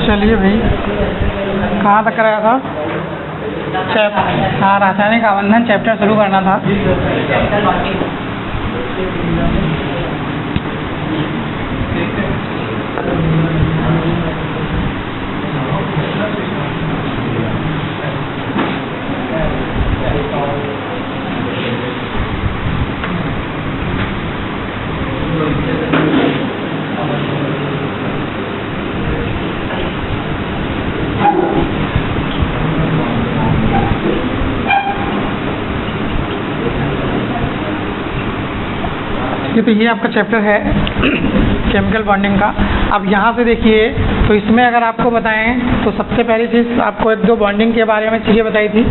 चलिए भाई, कहाँ तक कराया था? हाँ, रासायनिक आबंधन चैप्टर शुरू करना था। तो ये आपका चैप्टर है केमिकल बॉन्डिंग का। अब यहाँ से देखिए, तो इसमें अगर आपको बताएं तो सबसे पहली चीज़ आपको एक दो बॉन्डिंग के बारे में चीज़ें बताई थी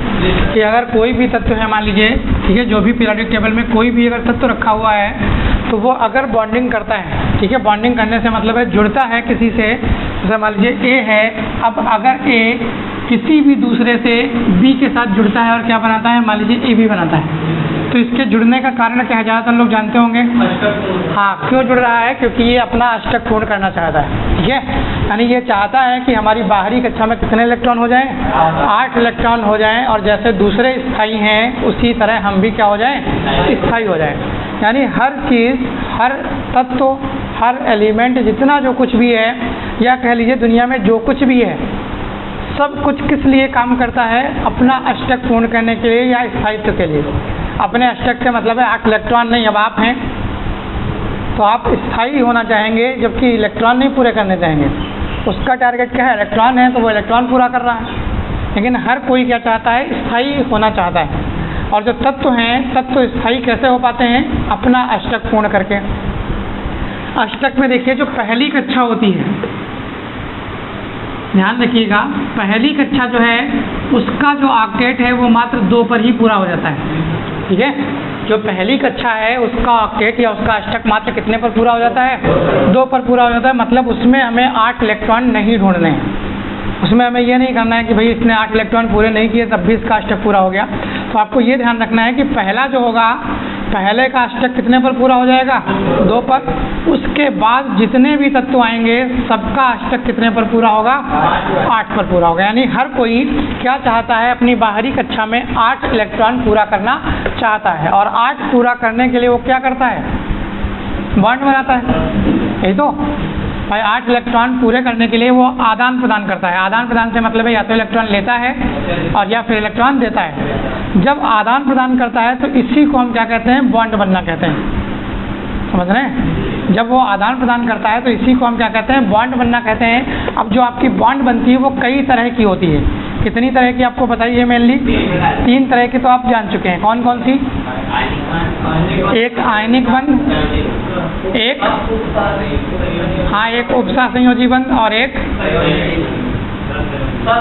कि अगर कोई भी तत्व है, मान लीजिए, ठीक है, जो भी पीरियोडिक टेबल में कोई भी अगर तत्व रखा हुआ है तो वो अगर बॉन्डिंग करता है, ठीक है, बॉन्डिंग करने से मतलब है जुड़ता है किसी से, जैसे मान लीजिए ए है, अब अगर ए किसी भी दूसरे से बी के साथ जुड़ता है और क्या बनाता है, मान लीजिए ए बी बनाता है, तो इसके जुड़ने का कारण क्या है, ज़्यादातर लोग जानते होंगे। हाँ, क्यों जुड़ रहा है? क्योंकि ये अपना अष्टक पूर्ण करना चाहता है, ठीक है, यानी ये चाहता है कि हमारी बाहरी कक्षा में कितने इलेक्ट्रॉन हो जाएं, 8 इलेक्ट्रॉन हो जाएं, और जैसे दूसरे स्थायी हैं उसी तरह हम भी क्या हो जाएं, स्थायी हो जाएं। यानी हर चीज़, हर तत्व, हर एलिमेंट, जितना जो कुछ भी है, या कह लीजिए दुनिया में जो कुछ भी है, सब कुछ किस लिए काम करता है? अपना अष्टक पूर्ण करने के लिए या स्थायित्व के लिए। अपने अष्टक से मतलब है 8 इलेक्ट्रॉन नहीं, अब आप हैं तो आप स्थायी होना चाहेंगे, जबकि इलेक्ट्रॉन नहीं पूरे करने चाहेंगे। उसका टारगेट क्या है? इलेक्ट्रॉन है तो वो इलेक्ट्रॉन पूरा कर रहा है, लेकिन हर कोई क्या चाहता है? स्थायी होना चाहता है। और जो तत्व हैं, तत्व स्थायी कैसे हो पाते हैं? अपना अष्टक पूर्ण करके। अष्टक में देखिए, जो पहली कक्षा होती है, ध्यान रखिएगा, पहली कक्षा जो है उसका जो ऑक्टेट है वो मात्र 2 पर ही पूरा हो जाता है, ठीक है। जो पहली कक्षा है उसका ऑक्टेट या उसका अष्टक मात्र कितने पर पूरा हो जाता है? 2 पर पूरा हो जाता है। मतलब उसमें हमें 8 इलेक्ट्रॉन नहीं ढूंढने हैं, उसमें हमें ये नहीं करना है कि भाई इसने 8 इलेक्ट्रॉन पूरे नहीं किए तब भी इसका अष्टक पूरा हो गया। तो आपको ये ध्यान रखना है कि पहला जो होगा, पहले का अष्टक कितने पर पूरा हो जाएगा? 2 पर। उसके बाद जितने भी तत्व आएंगे सबका अष्टक कितने पर पूरा होगा? 8 पर पूरा होगा। यानी हर कोई क्या चाहता है? अपनी बाहरी कक्षा में 8 इलेक्ट्रॉन पूरा करना चाहता है, और 8 पूरा करने के लिए वो क्या करता है? बॉन्ड बनाता है, यही तो भाई। 8 इलेक्ट्रॉन पूरे करने के लिए वो आदान प्रदान करता है। आदान प्रदान से मतलब है या तो इलेक्ट्रॉन लेता है और या फिर इलेक्ट्रॉन देता है। जब आदान प्रदान करता है तो इसी को हम क्या कहते हैं? बॉन्ड बनना कहते हैं, समझ रहे हैं? जब वो आदान प्रदान करता है तो इसी को हम क्या कहते हैं? बॉन्ड बनना कहते हैं। अब जो आपकी बॉन्ड बनती है वो कई तरह की होती है। कितनी तरह की आपको बताइए? मेनली 3 तरह की तो आप जान चुके हैं। कौन कौन सी? एक आयनिक बंध, एक हाँ एक उपसहसंयोजी बंध, और एक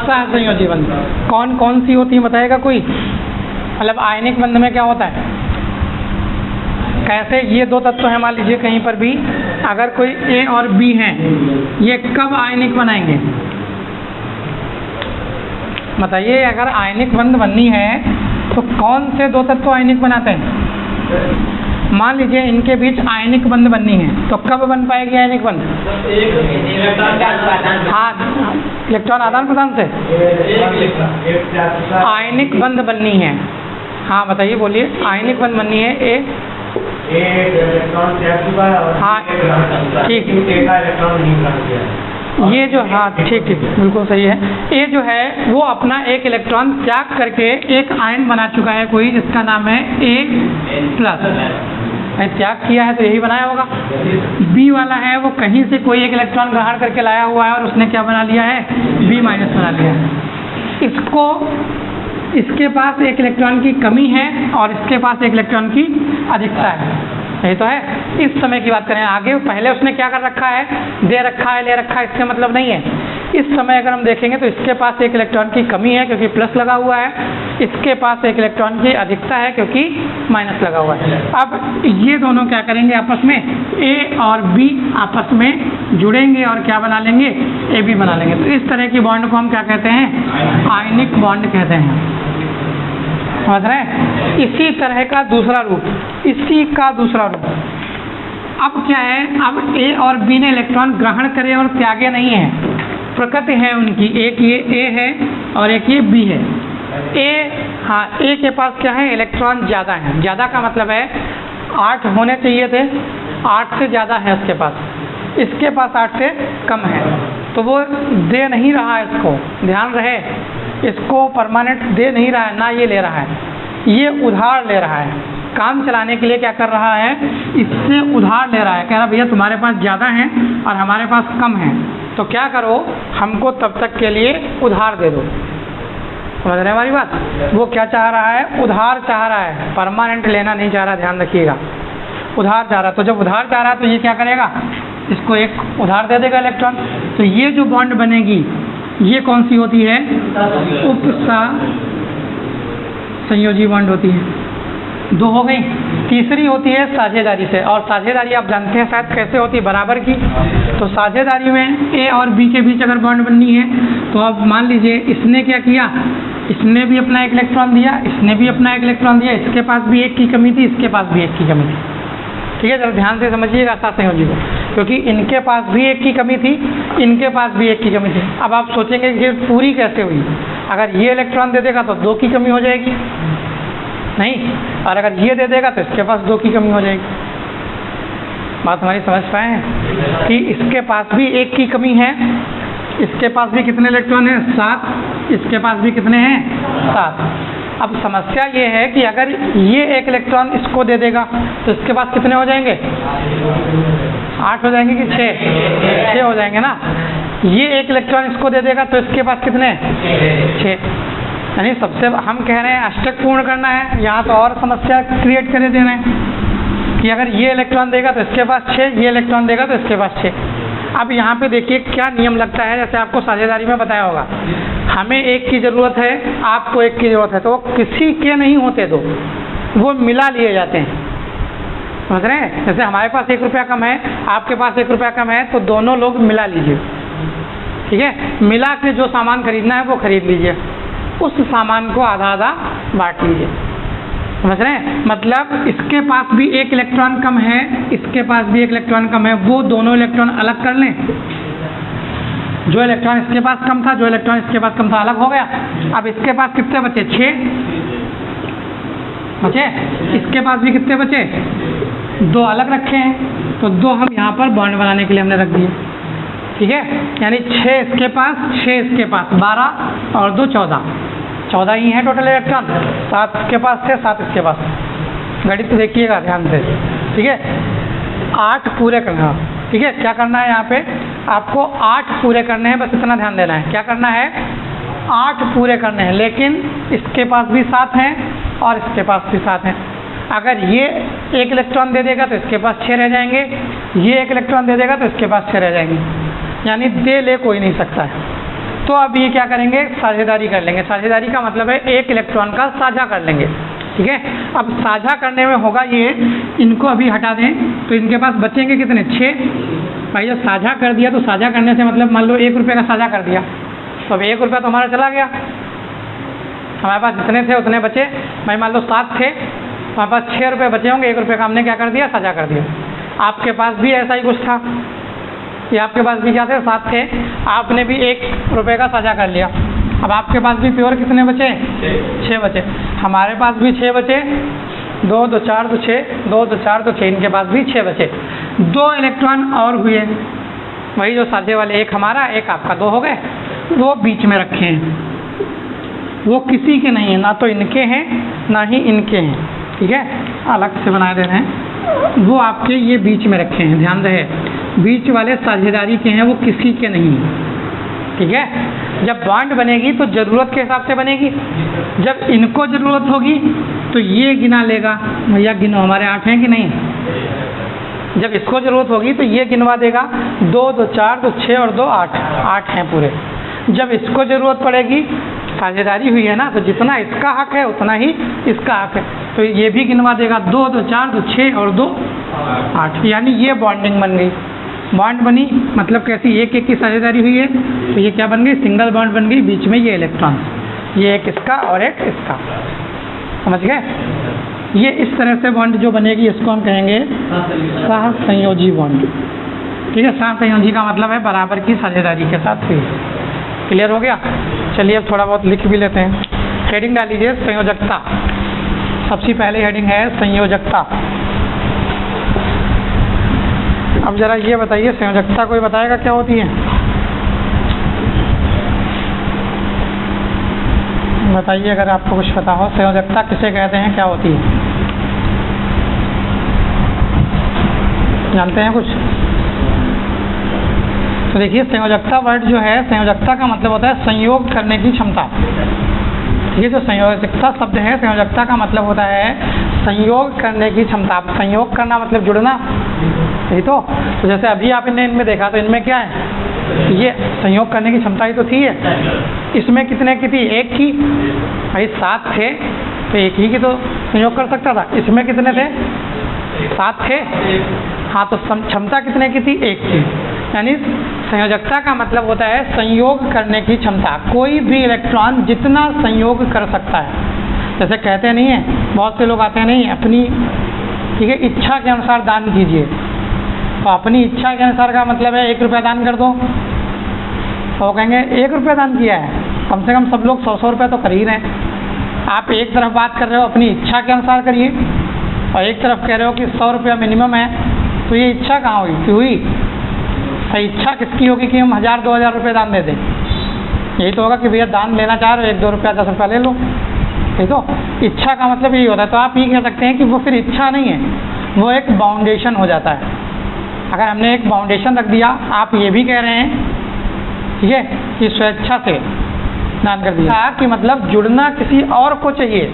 सहसंयोजी बंध। कौन कौन सी होती है बताएगा कोई? मतलब आयनिक बंध में क्या होता है? कैसे? ये 2 तत्व हैं मान लीजिए कहीं पर भी, अगर कोई ए और बी हैं, ये कब आयनिक बनाएंगे बताइए? अगर आयनिक बंध बननी है तो कौन से 2 तत्व आयनिक बनाते हैं? मान लीजिए इनके बीच आयनिक बंध बननी है तो कब बन पाएगी आयनिक बंध? हाँ, इलेक्ट्रॉन आदान प्रदान से आयनिक बंध बननी है। हाँ बताइए, बोलिए। आयनिक बंध बननी है हाँ ठीक, ये जो, हाँ ठीक ठीक बिल्कुल सही है। ये जो है वो अपना एक इलेक्ट्रॉन त्याग करके एक आयन बना चुका है कोई, जिसका नाम है A+। त्याग किया है तो यही बनाया होगा। बी वाला है वो कहीं से कोई एक इलेक्ट्रॉन ग्रहण करके लाया हुआ है और उसने क्या बना लिया है? B- बना लिया है। इसको, इसके पास एक इलेक्ट्रॉन की कमी है और इसके पास एक इलेक्ट्रॉन की अधिकता है, यही तो है। इस समय की बात करें, आगे पहले उसने क्या कर रखा है? दे रखा है, ले रखा है, इसका मतलब नहीं है। इस समय अगर हम देखेंगे तो इसके पास एक इलेक्ट्रॉन की कमी है क्योंकि प्लस लगा हुआ है, इसके पास एक इलेक्ट्रॉन की अधिकता है क्योंकि माइनस लगा हुआ है। अब ये दोनों क्या करेंगे आपस में? ए और बी आपस में जुड़ेंगे और क्या बना लेंगे? AB बना लेंगे। तो इस तरह की बॉन्ड को हम क्या कहते हैं? आयनिक बॉन्ड कहते हैं, समझ रहे हैं? इसी तरह का दूसरा रूप, इसी का दूसरा रूप अब क्या है? अब A और B ने इलेक्ट्रॉन ग्रहण करे और त्यागे नहीं है, प्रकृति है उनकी, एक ये ए है और एक ये बी है। ए, हाँ, ए के पास क्या है, इलेक्ट्रॉन ज़्यादा है। ज़्यादा का मतलब है 8 होने चाहिए थे, 8 से ज़्यादा है उसके पास, इसके पास 8 से कम है, तो वो दे नहीं रहा है इसको, ध्यान रहे, इसको परमानेंट दे नहीं रहा है, ना ये ले रहा है, ये उधार ले रहा है। काम चलाने के लिए क्या कर रहा है, इससे उधार ले रहा है, कह रहा भैया तुम्हारे पास ज़्यादा है और हमारे पास कम है, तो क्या करो, हमको तब तक के लिए उधार दे दो। समझ रहे हैं हमारी बात? वो क्या चाह रहा है, उधार चाह रहा है, परमानेंट लेना नहीं चाह रहा, ध्यान रखिएगा, उधार चाह रहा। तो जब उधार चाह रहा है तो ये क्या करेगा, इसको एक उधार दे देगा इलेक्ट्रॉन। तो ये जो बॉन्ड बनेगी ये कौन सी होती है, उपसंयोजी बॉन्ड होती है। 2 हो गई। तीसरी होती है साझेदारी से, और साझेदारी आप जानते हैं शायद कैसे होती है, बराबर की। तो साझेदारी में ए और बी के बीच अगर बॉन्ड बननी है तो अब मान लीजिए इसने क्या किया, इसने भी अपना एक इलेक्ट्रॉन दिया, इसने भी अपना एक इलेक्ट्रॉन दिया, इसके पास भी एक की कमी थी, इसके पास भी एक की कमी थी। ठीक है, जरा ध्यान से समझिएगा सहसंयोजी को, क्योंकि इनके पास भी एक की कमी थी, इनके पास भी एक की कमी थी। अब आप सोचेंगे कि पूरी कैसे हुई, अगर ये इलेक्ट्रॉन दे देगा तो 2 की कमी हो जाएगी, नहीं, और अगर ये दे देगा तो इसके पास 2 की कमी हो जाएगी। बात हमारी समझ पाए हैं कि इसके पास भी एक की कमी है, इसके पास भी कितने इलेक्ट्रॉन हैं, 7, इसके पास भी कितने हैं, 7। अब समस्या ये है कि अगर ये एक इलेक्ट्रॉन इसको दे देगा तो इसके पास कितने हो जाएंगे, 8 हो जाएंगे कि 6 हो जाएंगे ना। ये एक इलेक्ट्रॉन इसको दे देगा तो इसके पास कितने, 6। यानी सबसे हम कह रहे हैं अष्टक पूर्ण करना है, यहाँ तो और समस्या क्रिएट करे दे रहे हैं कि अगर ये इलेक्ट्रॉन देगा तो इसके पास 6, ये इलेक्ट्रॉन देगा तो इसके पास 6। अब यहाँ पे देखिए क्या नियम लगता है, जैसे आपको साझेदारी में बताया होगा, हमें एक की ज़रूरत है, आपको एक की ज़रूरत है, तो वो किसी के नहीं होते, दो वो मिला लिए जाते हैं। समझ रहे हैं? जैसे हमारे पास 1 रुपया कम है, आपके पास 1 रुपया कम है, तो दोनों लोग मिला लीजिए। ठीक है, मिला के जो सामान खरीदना है वो खरीद लीजिए, उस सामान को आधा आधा बांट लीजिए। समझ रहे हैं? मतलब इसके पास भी एक इलेक्ट्रॉन कम है, इसके पास भी एक इलेक्ट्रॉन कम है, वो दोनों इलेक्ट्रॉन अलग कर लें। जो इलेक्ट्रॉन इसके पास कम था, जो इलेक्ट्रॉन इसके पास कम था, अलग हो गया। अब इसके पास कितने बचे, 6 बचे, इसके पास भी कितने बचे, 2 अलग रखे हैं, तो 2 हम यहाँ पर बॉन्ड बनाने के लिए हमने रख दिए। ठीक है, यानी 6 इसके पास, 6 इसके पास, 12 और 2 14 ही है टोटल इलेक्ट्रॉन। 7 इसके पास थे, 7 इसके पास। गणित तो देखिएगा ध्यान से। ठीक है, 8 पूरे करना। ठीक है, क्या करना है यहाँ पे, आपको 8 पूरे करने हैं, बस इतना ध्यान देना है। क्या करना है, 8 पूरे करने हैं, लेकिन इसके पास भी 7 हैं और इसके पास भी 7 हैं। अगर ये एक इलेक्ट्रॉन दे देगा तो इसके पास 6 रह जाएंगे, ये एक इलेक्ट्रॉन दे देगा तो इसके पास 6 रह जाएंगे, यानी दे ले कोई नहीं सकता है। तो अब ये क्या करेंगे, साझेदारी कर लेंगे। साझेदारी का मतलब है एक इलेक्ट्रॉन का साझा कर लेंगे। ठीक है, अब साझा करने में होगा ये, इनको अभी हटा दें तो इनके पास बचेंगे कितने, 6। भाई जब साझा कर दिया तो साझा करने से मतलब मान लो 1 रुपये का साझा कर दिया, तो अब 1 रुपया तो हमारा चला गया। हमारे पास जितने थे उतने बचे, भाई मान लो 7 थे, हमारे पास 6 रुपये बचे होंगे, 1 रुपये का हमने क्या कर दिया, साझा कर दिया। आपके पास भी ऐसा ही कुछ था, ये आपके पास भी क्या थे, 7 थे, आपने भी 1 रुपये का साझा कर लिया। अब आपके पास भी प्योर कितने बचे, 6 बचे, हमारे पास भी 6 बचे, 2 2 4 2 6, 2 2 4 2 6, इनके पास भी 6 बचे। 2 इलेक्ट्रॉन और हुए, वही जो साझे वाले, एक हमारा एक आपका, 2 हो गए। वो बीच में रखे हैं, वो किसी के नहीं है, ना तो इनके हैं ना ही इनके हैं। ठीक है, अलग से बना दे रहे हैं, वो आपके ये बीच में रखे हैं, ध्यान रहे, बीच वाले साझेदारी के हैं, वो किसी के नहीं है। ठीक है, जब बॉन्ड बनेगी तो ज़रूरत के हिसाब से बनेगी। जब इनको ज़रूरत होगी तो ये गिना लेगा, भैया गिनो हमारे 8 हैं कि नहीं। जब इसको ज़रूरत होगी तो ये गिनवा देगा, 2 2 4 2 6 और 2 8 हैं पूरे। जब इसको ज़रूरत पड़ेगी, साझेदारी हुई है ना, तो जितना इसका हक है उतना ही इसका हक है, तो ये भी गिनवा देगा, 2 2 4 2 6 और 2 8, यानी ये बॉन्डिंग बन गई। बॉन्ड बनी मतलब कैसी, एक एक की साझेदारी हुई है, तो ये क्या बन गई, सिंगल बॉन्ड बन गई, बीच में ये इलेक्ट्रॉन, ये एक इसका और एक इसका। समझ गए? ये इस तरह से बॉन्ड जो बनेगी इसको हम कहेंगे सहसंयोजी बॉन्ड। ठीक है, सहसंयोजी का मतलब है बराबर की साझेदारी के साथ हुई। क्लियर हो गया? चलिए अब थोड़ा बहुत लिख भी लेते हैं। हेडिंग डाल लीजिए संयोजकता। सबसे पहले हेडिंग है संयोजकता। अब जरा ये बताइए संयोजकता कोई बताएगा क्या होती है? बताइए अगर आपको कुछ पता हो, संयोजकता किसे कहते हैं, क्या होती है? जानते हैं कुछ? तो देखिए संयोजकता वर्ड जो है, संयोजकता का मतलब होता है संयोग करने की क्षमता। ये जो संयोजकता शब्द है, संयोजकता का मतलब होता है संयोग करने की क्षमता। संयोग करना मतलब जुड़ना, यही तो जैसे अभी आपने इनमें देखा तो इनमें क्या है, ये संयोग करने की क्षमता ही तो थी है। इसमें कितने की थी? एक की। भाई 7 थे तो एक ही की तो संयोग कर सकता था। इसमें कितने थे? 7 थे। हाँ, तो क्षमता कितने की थी? एक की। यानी संयोजकता का मतलब होता है संयोग करने की क्षमता। कोई भी इलेक्ट्रॉन जितना संयोग कर सकता है, जैसे कहते नहीं है बहुत से लोग आते हैं, नहीं अपनी ठीक है इच्छा के अनुसार दान कीजिए। तो अपनी इच्छा के अनुसार का मतलब है 1 रुपया दान कर दो, तो वो कहेंगे 1 रुपया दान किया है, कम से कम सब लोग 100 रुपया तो कर ही रहे हैं। आप एक तरफ बात कर रहे हो अपनी इच्छा के अनुसार करिए, और एक तरफ कह रहे हो कि 100 रुपया मिनिमम है, तो ये इच्छा कहाँ हुई कि हुई? इच्छा किसकी होगी कि हम 1000-2000 रुपये दान दे दें? यही तो होगा कि भैया दान लेना चाह रहे हो 1-2 रुपया 10 रुपया ले लो। यही तो इच्छा का मतलब यही होता है। तो आप ये कह सकते हैं कि वो फिर इच्छा नहीं है, वो एक बाउंडेशन हो जाता है। अगर हमने एक बाउंडेशन रख दिया, आप ये भी कह रहे हैं ठीक है कि स्वेच्छा से दान कर दिया कि मतलब जुड़ना किसी और को चाहिए,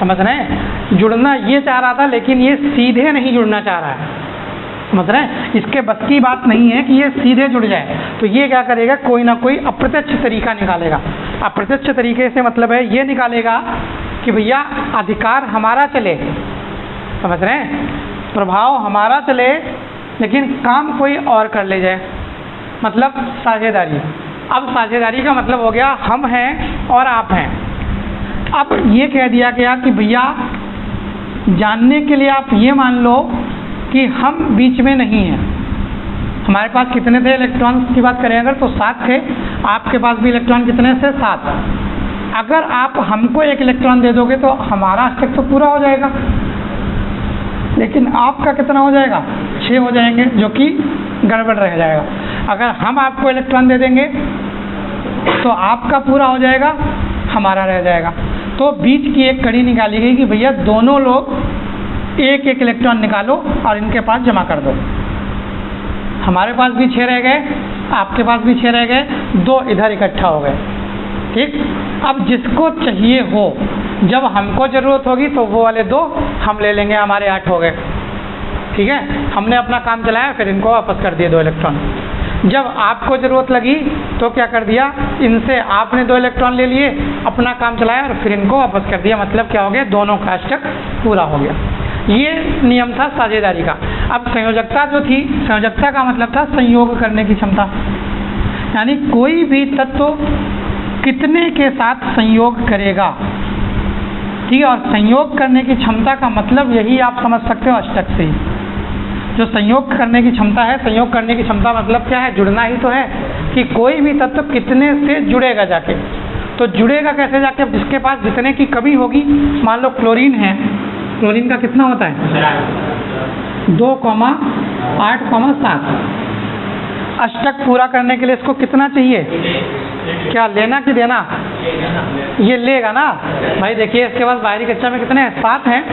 समझ रहे हैं? जुड़ना ये चाह रहा था लेकिन ये सीधे नहीं जुड़ना चाह रहा है, समझ रहे हैं? इसके बस की बात नहीं है कि ये सीधे जुड़ जाए, तो ये क्या करेगा, कोई ना कोई अप्रत्यक्ष तरीका निकालेगा। अप्रत्यक्ष तरीके से मतलब है ये निकालेगा कि भैया अधिकार हमारा चले, समझ रहे हैं? प्रभाव हमारा चले लेकिन काम कोई और कर ले जाए, मतलब साझेदारी। अब साझेदारी का मतलब हो गया हम हैं और आप हैं। अब ये कह दिया गया कि भैया जानने के लिए आप ये मान लो कि हम बीच में नहीं हैं। हमारे पास कितने थे इलेक्ट्रॉन्स की बात करें अगर, तो 7 थे। आपके पास भी इलेक्ट्रॉन कितने थे? 7। अगर आप हमको 1 इलेक्ट्रॉन दे दोगे तो हमारा अष्टक तो पूरा हो जाएगा, लेकिन आपका कितना हो जाएगा? 6 हो जाएंगे, जो कि गड़बड़ रह जाएगा। अगर हम आपको इलेक्ट्रॉन दे देंगे तो आपका पूरा हो जाएगा, हमारा रह जाएगा। तो बीच की एक कड़ी निकाली गई कि भैया दोनों लोग 1-1 इलेक्ट्रॉन निकालो और इनके पास जमा कर दो। हमारे पास भी 6 रह गए, आपके पास भी 6 रह गए, 2 इधर इकट्ठा हो गए। ठीक, अब जिसको चाहिए हो, जब हमको ज़रूरत होगी तो वो वाले 2 हम ले लेंगे, हमारे 8 हो गए। ठीक है, हमने अपना काम चलाया, फिर इनको वापस कर दिए 2 इलेक्ट्रॉन। जब आपको ज़रूरत लगी तो क्या कर दिया, इनसे आपने 2 इलेक्ट्रॉन ले लिए, अपना काम चलाया और फिर इनको वापस कर दिया। मतलब क्या हो गया, दोनों का अष्टक पूरा हो गया। ये नियम था साझेदारी का। अब संयोजकता जो थी, संयोजकता का मतलब था संयोग करने की क्षमता, यानी कोई भी तत्व कितने के साथ संयोग करेगा। ठीक है, और संयोग करने की क्षमता का मतलब यही आप समझ सकते हो अष्टक से ही। जो संयोग करने की क्षमता है, संयोग करने की क्षमता मतलब क्या है, जुड़ना ही तो है कि कोई भी तत्व कितने से जुड़ेगा जाके। तो जुड़ेगा कैसे जाके, जिसके पास जितने की कमी होगी, मान लो क्लोरीन है, क्लोरीन का कितना होता है 2,8,7। अष्टक पूरा करने के लिए इसको कितना चाहिए, क्या लेना कि देना? ये लेगा ना भाई। देखिए इसके पास बाहरी कक्षा में कितने हैं, 7 हैं,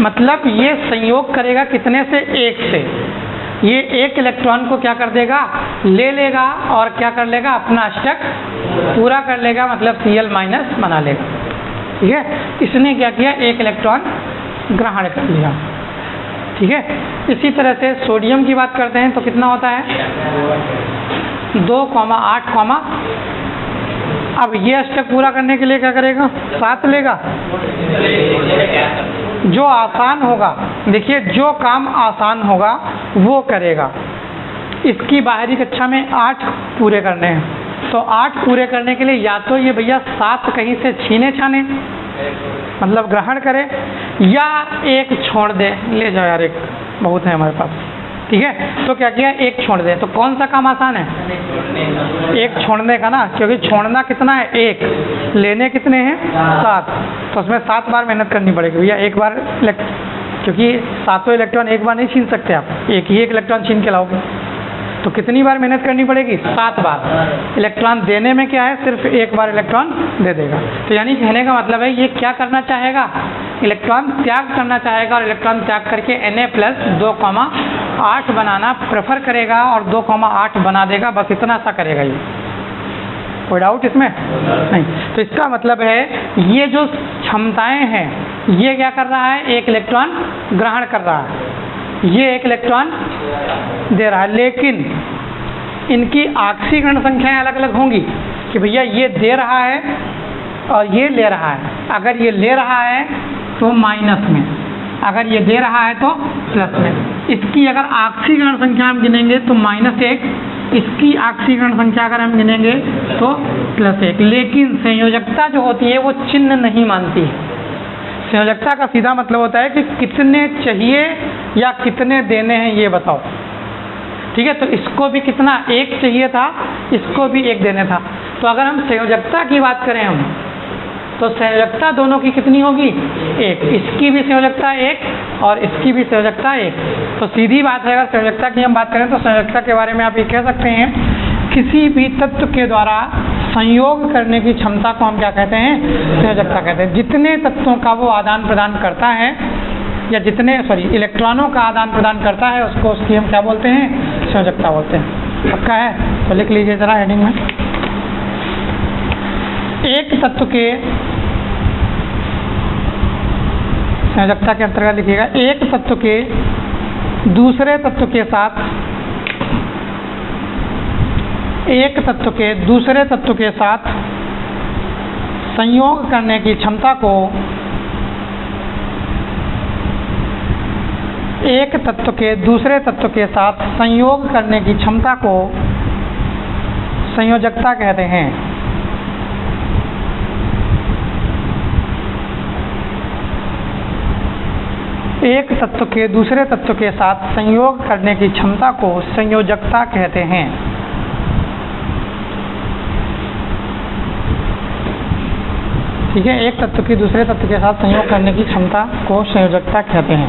मतलब ये संयोग करेगा कितने से, 1 से। ये 1 इलेक्ट्रॉन को क्या कर देगा, ले लेगा और क्या कर लेगा, अपना अष्टक पूरा कर लेगा, मतलब Cl- बना लेगा। ठीक है, इसने क्या किया, 1 इलेक्ट्रॉन ग्रहण कर लिया। ठीक है, इसी तरह से सोडियम की बात करते हैं तो कितना होता है 2,8, अब ये अष्टक पूरा करने के लिए क्या करेगा, 7 लेगा। जो आसान होगा, देखिए जो काम आसान होगा वो करेगा। इसकी बाहरी कक्षा में 8 पूरे करने हैं, तो 8 पूरे करने के लिए या तो ये भैया 7 कहीं से छीने छाने, मतलब ग्रहण करे, या 1 छोड़ दे, ले जाओ यार 1 बहुत है हमारे पास, ठीक है। तो क्या किया, एक छोड़ दे, तो कौन सा काम आसान है, एक छोड़ने का ना, क्योंकि छोड़ना कितना है, एक, लेने कितने हैं, 7, तो उसमें 7 बार मेहनत करनी पड़ेगी भैया। एक बार क्योंकि 7 इलेक्ट्रॉन एक बार नहीं छीन सकते आप, एक ही इलेक्ट्रॉन छीन के लाओगे, तो कितनी बार मेहनत करनी पड़ेगी, 7 बार। इलेक्ट्रॉन देने में क्या है, सिर्फ एक बार इलेक्ट्रॉन दे देगा। तो यानी कहने का मतलब है ये क्या करना चाहेगा, इलेक्ट्रॉन त्याग करना चाहेगा, और इलेक्ट्रॉन त्याग करके Na+2,8 बनाना प्रेफर करेगा और 2,8 बना देगा, बस इतना सा करेगा ये। कोई डाउट इसमें नहीं। तो इसका मतलब है ये जो क्षमताएं हैं, ये क्या कर रहा है, एक इलेक्ट्रॉन ग्रहण कर रहा है, ये एक इलेक्ट्रॉन दे रहा है, लेकिन इनकी ऑक्सीकरण संख्याएं अलग अलग होंगी कि भैया ये दे रहा है और ये ले रहा है। अगर ये ले रहा है तो माइनस में, अगर ये दे रहा है तो प्लस में। इसकी अगर ऑक्सीकरण संख्या हम गिनेंगे तो -1, इसकी ऑक्सीकरण संख्या अगर हम गिनेंगे तो +1। लेकिन संयोजकता जो होती है वो चिन्ह नहीं मानती है। संयोजकता का सीधा मतलब होता है कि कितने चाहिए या कितने देने हैं ये बताओ, ठीक है। तो इसको भी कितना, 1 चाहिए था, इसको भी 1 देने था। तो अगर हम संयोजकता की बात करें हम, तो संयोजकता दोनों की कितनी होगी, 1। इसकी भी संयोजकता 1 और इसकी भी संयोजकता 1। तो सीधी बात है, अगर संयोजकता की हम बात करें तो संयोजकता के बारे में आप ये कह सकते हैं, किसी भी तत्व के द्वारा संयोग करने की क्षमता को हम क्या कहते हैं, संयोजकता कहते हैं। जितने तत्वों का वो आदान प्रदान करता है, या जितने इलेक्ट्रॉनों का आदान प्रदान करता है, उसकी हम क्या बोलते हैं, संयोजकता बोलते हैं। पक्का है, तो लिख लीजिए जरा हेडिंग में, एक तत्व के संयोजकता के अंतर्गत लिखिएगा, एक तत्व के दूसरे तत्व के साथ, एक तत्व के दूसरे तत्व के साथ संयोग करने की क्षमता को, एक तत्व के दूसरे तत्व के साथ संयोग करने की क्षमता को संयोजकता कहते हैं। एक तत्व के दूसरे तत्व के साथ संयोग करने की क्षमता को संयोजकता कहते हैं। ठीक है, एक तत्व की दूसरे तत्व के साथ संयोग करने की क्षमता को संयोजकता कहते हैं।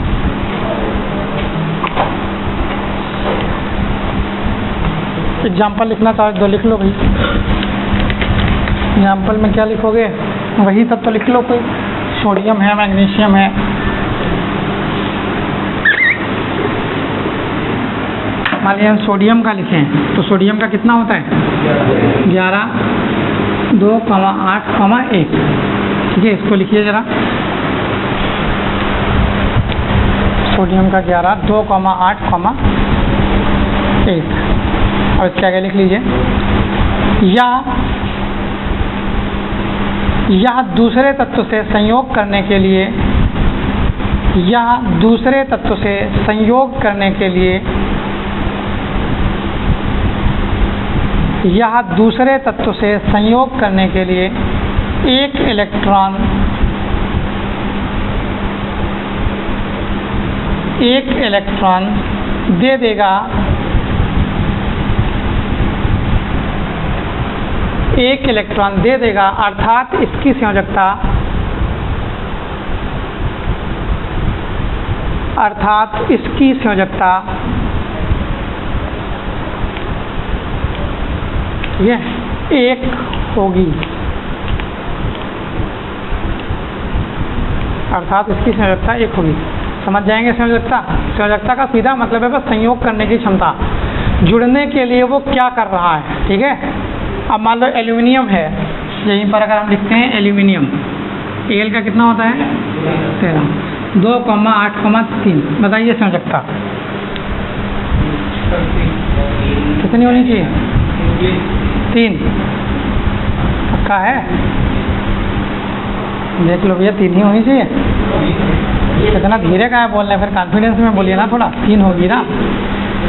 एग्जाम्पल लिखना चाहे तो लिख लो भाई। एग्जाम्पल में क्या लिखोगे, वही तत्व लिख लो, कोई सोडियम है, मैग्नीशियम है। मान लीजिए हम सोडियम का लिखें तो सोडियम का कितना होता है, 11, 2, 8, 1। ठीक है, इसको लिखिए जरा, सोडियम का 11, 2, 8, 1। और इसके आगे लिख लीजिए, यह दूसरे तत्व से संयोग करने के लिए, यह दूसरे तत्व से संयोग करने के लिए, यह दूसरे तत्व से संयोग करने के लिए एक इलेक्ट्रॉन दे देगा, एक इलेक्ट्रॉन दे देगा, अर्थात इसकी संयोजकता, अर्थात इसकी संयोजकता ये 1 होगी, अर्थात इसकी संयोजकता 1 होगी। समझ जाएंगे संयोजकता। संयोजकता का सीधा मतलब है बस संयोग करने की क्षमता, जुड़ने के लिए वो क्या कर रहा है। ठीक है, अब मान लो एल्यूमिनियम है, यहीं पर अगर हम लिखते हैं एल्यूमिनियम, एल का कितना होता है 13, 2, 8, 3। बताइए संयोजकता कितनी होनी चाहिए, 3। पक्का है, देख लो भैया 3 ही होनी चाहिए। कितना धीरे का है बोलना है, फिर कॉन्फिडेंस में बोलिए ना थोड़ा। 3 होगी ना,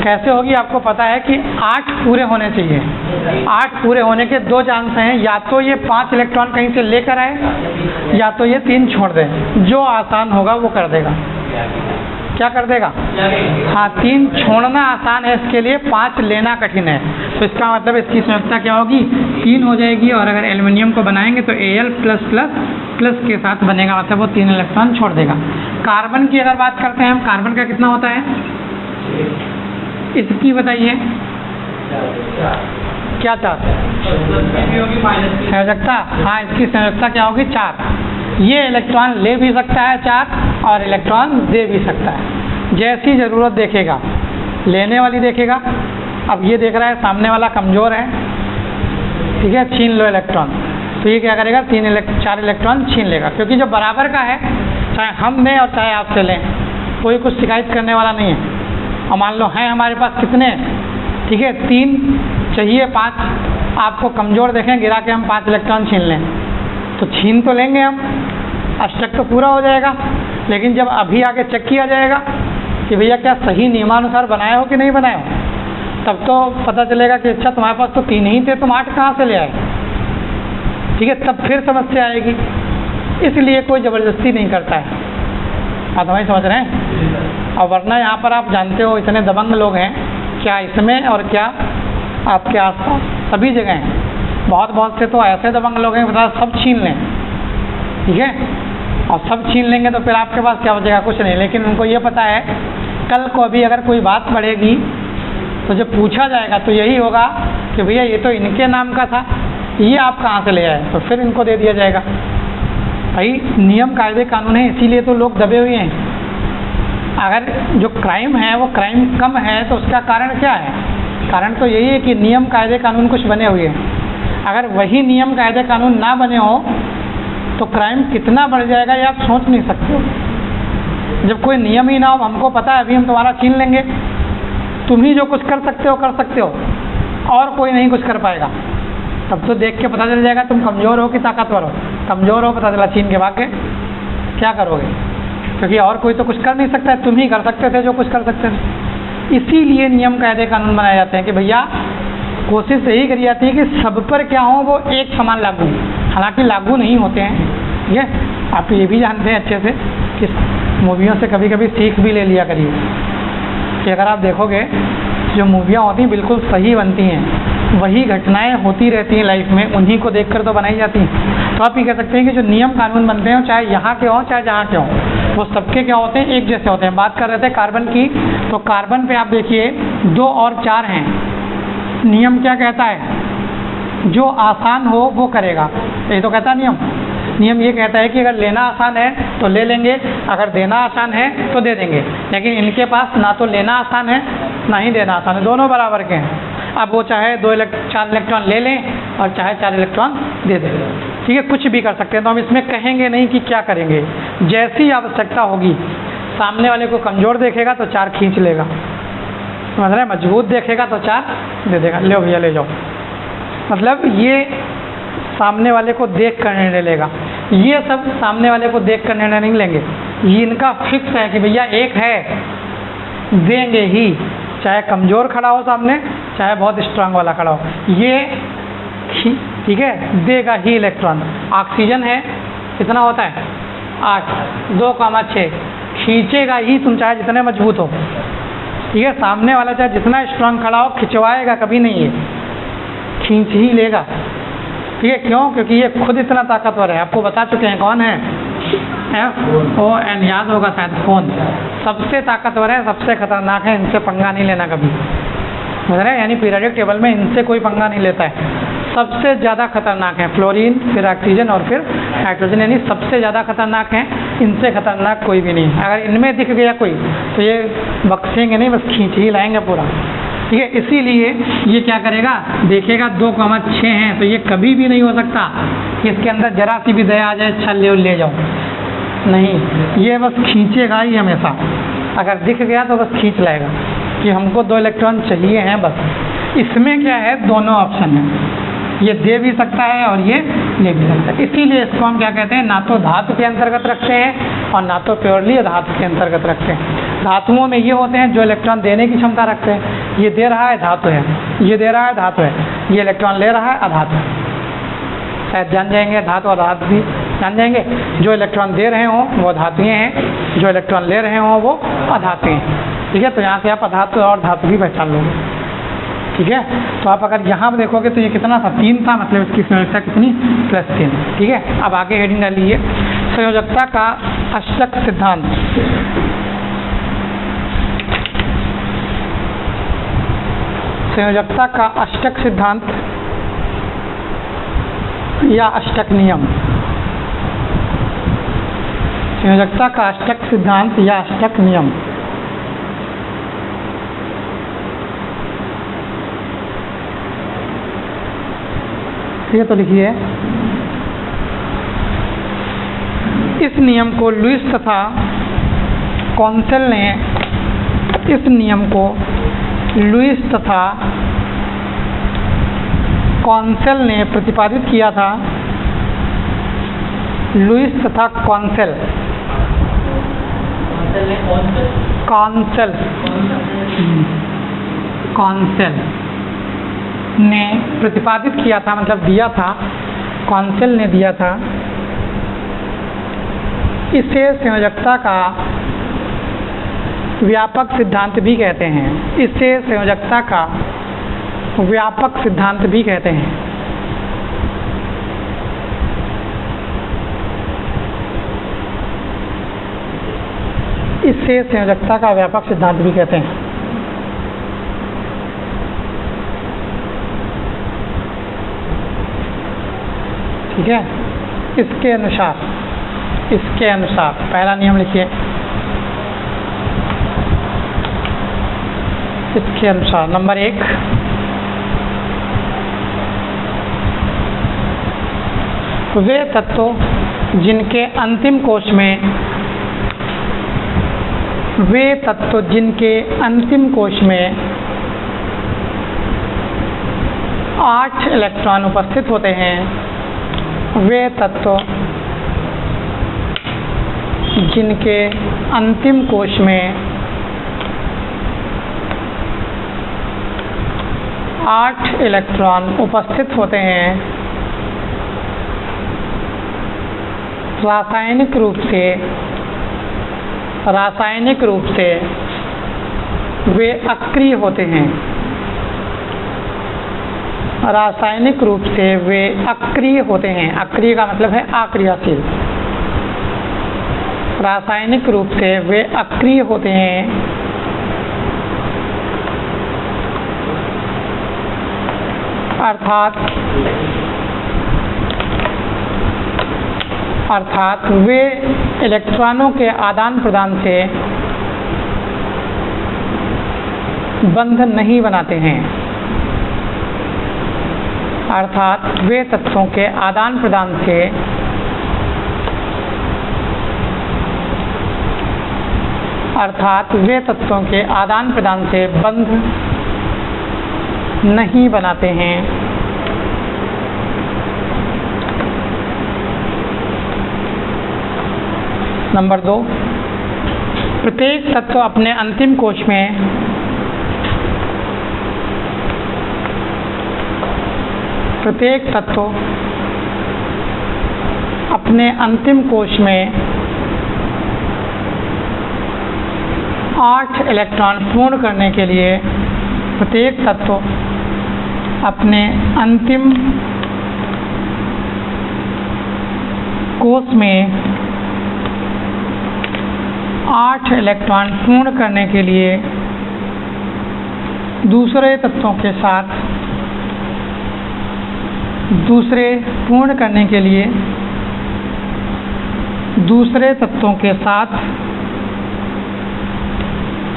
कैसे होगी आपको पता है कि 8 पूरे होने चाहिए। 8 पूरे होने के 2 चांस हैं, या तो ये 5 इलेक्ट्रॉन कहीं से लेकर आए, या तो ये 3 छोड़ दे। जो आसान होगा वो कर देगा। क्या कर देगा? हाँ, 3 छोड़ना आसान है इसके लिए, 5 लेना कठिन है। तो इसका मतलब इसकी संयोजकता क्या होगी? 3 हो जाएगी। और अगर एल्युमिनियम को बनाएंगे तो Al+++ के साथ बनेगा, मतलब वो 3 इलेक्ट्रॉन छोड़ देगा। कार्बन की अगर बात करते हैं हम, कार्बन का कितना होता है? इसकी बताइए क्या 4 संयोजकता? हाँ, इसकी संयोजकता क्या होगी? 4। ये इलेक्ट्रॉन ले भी सकता है 4 और इलेक्ट्रॉन दे भी सकता है, जैसी ज़रूरत देखेगा। लेने वाली देखेगा, अब ये देख रहा है सामने वाला कमज़ोर है, ठीक है, छीन लो इलेक्ट्रॉन, तो ये क्या करेगा? 4 इलेक्ट्रॉन छीन लेगा, क्योंकि जो बराबर का है, चाहे हम दें और चाहे आपसे लें, कोई कुछ शिकायत करने वाला नहीं है। और मान लो हैं हमारे पास कितने, ठीक है, 3 चाहिए 5, आपको कमज़ोर देखें, गिरा के हम 5 इलेक्ट्रॉन छीन लें, तो छीन तो लेंगे हम, अष्टक तो पूरा हो जाएगा। लेकिन जब अभी आगे चेक किया जाएगा कि भैया क्या सही नियमानुसार बनाए हो कि नहीं बनाए हो, तब तो पता चलेगा कि अच्छा तुम्हारे पास तो 3 ही थे, तुम 8 कहाँ से ले आए, ठीक है, तब फिर समस्या आएगी। इसलिए कोई ज़बरदस्ती नहीं करता है, आप हमें समझ रहे हैं। और वरना यहाँ पर आप जानते हो इतने दबंग लोग हैं, क्या इसमें और क्या आपके आसपास सभी जगह हैं। बहुत से तो ऐसे दबंग लोग हैं बता सब छीन लें, ठीक है, और सब छीन लेंगे तो फिर आपके पास क्या बचेगा? कुछ नहीं। लेकिन उनको ये पता है कल को भी अगर कोई बात बढ़ेगी तो जब पूछा जाएगा तो यही होगा कि भैया ये तो इनके नाम का था, ये आप कहाँ से ले आए, तो फिर इनको दे दिया जाएगा। भाई नियम कायदे कानून है, इसीलिए तो लोग दबे हुए हैं। अगर जो क्राइम है वो क्राइम कम है तो उसका कारण क्या है? कारण तो यही है कि नियम कायदे कानून कुछ बने हुए हैं। अगर वही नियम कायदे कानून ना बने हो तो क्राइम कितना बढ़ जाएगा ये आप सोच नहीं सकते हो। जब कोई नियम ही ना हो, हमको पता है अभी हम तुम्हारा छीन लेंगे, तुम ही जो कुछ कर सकते हो और कोई नहीं कुछ कर पाएगा, तब तो देख के पता चल जाएगा तुम कमज़ोर हो कि ताकतवर हो। कमज़ोर हो पता चला छीन के भाग के, क्या करोगे? क्योंकि और कोई तो कुछ कर नहीं सकता है, तुम ही कर सकते थे जो कुछ कर सकते थे। इसीलिए नियम कायदे कानून बनाए जाते हैं कि भैया कोशिश यही करी जाती है कि सब पर क्या हो वो एक समान लागू, हालांकि लागू नहीं होते हैं, ठीक है। आप ये भी जानते हैं अच्छे से कि मूवियों से कभी कभी सीख भी ले लिया करिए कि अगर आप देखोगे जो मूवियाँ होती हैं बिल्कुल सही बनती हैं, वही घटनाएं होती रहती हैं लाइफ में, उन्हीं को देखकर तो बनाई जाती हैं। तो आप ये कह सकते हैं कि जो नियम कानून बनते हैं चाहे यहाँ के हों चाहे जहाँ के हों, वो सबके क्या होते हैं? एक जैसे होते हैं। बात कर रहे थे कार्बन की, तो कार्बन पे आप देखिए 2 और 4 हैं। नियम क्या कहता है? जो आसान हो वो करेगा, ये तो कहता नियम। नियम ये कहता है कि अगर लेना आसान है तो ले लेंगे, अगर देना आसान है तो दे देंगे। लेकिन इनके पास ना तो लेना आसान है ना ही देना आसान है, दोनों बराबर के हैं। अब वो चाहे 4 इलेक्ट्रॉन ले लें और चाहे 4 इलेक्ट्रॉन दे दें, ठीक है, कुछ भी कर सकते हैं। तो हम इसमें कहेंगे नहीं कि क्या करेंगे, जैसी आवश्यकता होगी। सामने वाले को कमज़ोर देखेगा तो 4 खींच लेगा, समझ रहे हैं, मजबूत देखेगा तो 4 दे देगा, ले भैया ले जाओ। मतलब ये सामने वाले को देख कर निर्णय लेगा। ये सब सामने वाले को देख कर निर्णय नहीं लेंगे, ये इनका फिक्स है कि भैया एक है, देंगे ही, चाहे कमज़ोर खड़ा हो सामने चाहे बहुत स्ट्रांग वाला खड़ा हो, ये ठीक है देगा ही इलेक्ट्रॉन। ऑक्सीजन है कितना होता है? 8, 2,6 खींचेगा ही, तुम चाहे जितने मजबूत हो, ठीक है। सामने वाला चाहे जितना स्ट्रांग खड़ा हो खिंचवाएगा कभी नहीं, है खींच ही लेगा, ठीक है। क्यों? क्योंकि ये खुद इतना ताकतवर है। आपको बता चुके हैं कौन है, FON, याद होगा शायद, फोन सबसे ताकतवर है, सबसे खतरनाक है, इनसे पंगा नहीं लेना कभी, समझ रहे हैं। यानी पीरियोडिक टेबल में इनसे कोई पंगा नहीं लेता है, सबसे ज़्यादा खतरनाक है। फ्लोरीन, फिर ऑक्सीजन और फिर नाइट्रोजन, यानी सबसे ज़्यादा खतरनाक है, इनसे खतरनाक कोई भी नहीं। अगर इनमें दिख गया कोई तो ये बख्शेंगे नहीं, बस खींच ही लाएंगे पूरा, ठीक है। इसीलिए ये क्या करेगा, देखेगा 2,6 हैं तो ये कभी भी नहीं हो सकता कि इसके अंदर जरा सी भी दया आ जाए, अच्छा ले जाओ, नहीं, ये बस खींचेगा ही हमेशा। अगर दिख गया तो बस खींच लाएगा कि हमको 2 इलेक्ट्रॉन चाहिए हैं बस। इसमें क्या है, दोनों ऑप्शन है, ये दे भी सकता है और ये ले भी सकता है। इसीलिए इसको हम क्या कहते हैं, ना तो धातु के अंतर्गत रखते हैं और ना तो प्योरली धातु के अंतर्गत रखते हैं। धातुओं में ये होते हैं जो इलेक्ट्रॉन देने की क्षमता रखते हैं, ये दे रहा है धातु है, ये दे रहा है धातु है, ये इलेक्ट्रॉन ले रहा है अधातु है। शायद जान जाएंगे धातु और धातु भी जान जाएंगे। जो इलेक्ट्रॉन दे रहे हों वो धातुएं हैं, जो इलेक्ट्रॉन ले रहे हों वो अधातुएं हैं। ठीक है, तो यहाँ से आप अधातु और धातु भी पहचान लोगे। ठीक है, तो आप अगर यहाँ पर देखोगे तो ये कितना था, 3 था, मतलब इसकी संयोजकता कितनी, +3। ठीक है, अब आगे हेडिंग डालिए, संयोजकता का अष्टक सिद्धांत। संयोजकता का अष्टक सिद्धांत या अष्टक नियम। संयोजकता का अष्टक सिद्धांत या अष्टक नियम। ठीक है, तो लिखिए, इस नियम को लुईस तथा कॉन्सेल ने, इस नियम को लुईस तथा कॉन्सेल ने प्रतिपादित किया था। लुईस तथा कॉन्सेल, कॉन्सेल ने प्रतिपादित किया था, मतलब दिया था, कॉन्सेल ने दिया था। इसे संयोजकता का व्यापक सिद्धांत भी कहते हैं। इसे संयोजकता का व्यापक सिद्धांत भी कहते हैं। इसे संयोजकता का व्यापक सिद्धांत भी कहते हैं। ठीक है, इसके अनुसार, इसके अनुसार पहला नियम लिखिए, इसके अनुसार नंबर 1, वे तत्व जिनके अंतिम कोश में, वे तत्व जिनके अंतिम कोश में 8 इलेक्ट्रॉन उपस्थित होते हैं, वे तत्व जिनके अंतिम कोश में 8 इलेक्ट्रॉन उपस्थित होते हैं, रासायनिक रूप से वे अक्रिय होते हैं। रासायनिक रूप से वे अक्रिय होते हैं। अक्रिय का मतलब है अक्रियाशील। रासायनिक रूप से वे अक्रिय होते हैं, अर्थात वे इलेक्ट्रॉनों के आदान प्रदान से बंध नहीं बनाते हैं। अर्थात वे तत्वों के आदान प्रदान से बंध नहीं बनाते हैं। नंबर 2, प्रत्येक तत्व अपने अंतिम कोश में में 8 इलेक्ट्रॉन पूर्ण करने के लिए, प्रत्येक तत्व अपने अंतिम कोश में 8 इलेक्ट्रॉन पूर्ण करने के लिए दूसरे तत्वों के साथ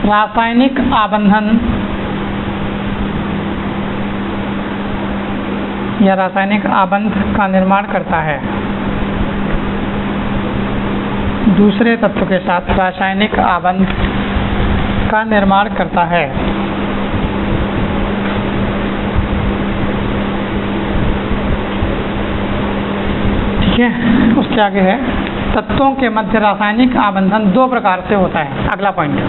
रासायनिक आबंधन या रासायनिक आबंध का निर्माण करता है। दूसरे तत्व के साथ रासायनिक आबंध का निर्माण करता है। ठीक है, उसके आगे है, तत्वों के मध्य रासायनिक आबंधन 2 प्रकार से होता है। अगला पॉइंट,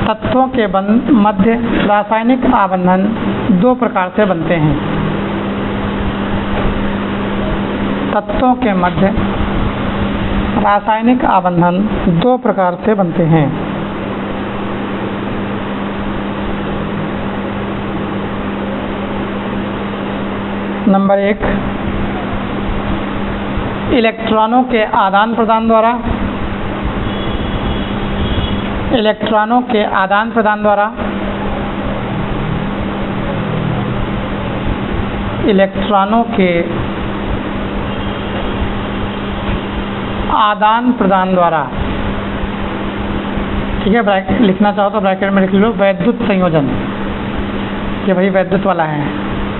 तत्वों के मध्य रासायनिक आबंधन 2 प्रकार से बनते हैं। तत्वों के मध्य रासायनिक आबंधन दो प्रकार से बनते हैं। नंबर 1, इलेक्ट्रॉनों के आदान प्रदान द्वारा, इलेक्ट्रॉनों के आदान प्रदान द्वारा, इलेक्ट्रॉनों के आदान प्रदान द्वारा, ठीक है। ब्रैकेट लिखना चाहो तो ब्रैकेट में लिख लो वैद्युत संयोजन। ये भाई वैद्युत वाला है,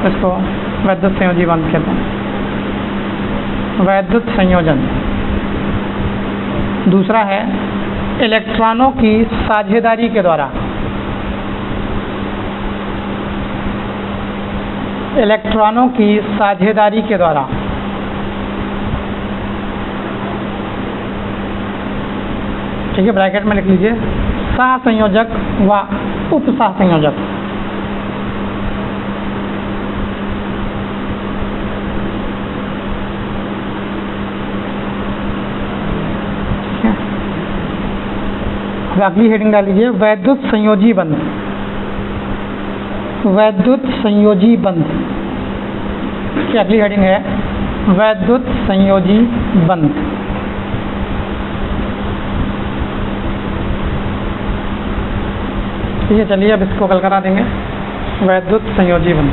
इसको वैद्युत संयोजी बंध कहते हैं, वैद्युत संयोजन। दूसरा है इलेक्ट्रॉनों की साझेदारी के द्वारा, इलेक्ट्रॉनों की साझेदारी के द्वारा, ठीक है। ब्रैकेट में लिख लीजिए सहसंयोजक व उपसहसंयोजक। अब अगली हेडिंग डाल लीजिए वैद्युत संयोजी बंध, वैद्युत संयोजी बंध की अगली हेडिंग है वैद्युत संयोजी बंध। ठीक है, चलिए अब इसको कल करा देंगे वैद्युत संयोजी बंध।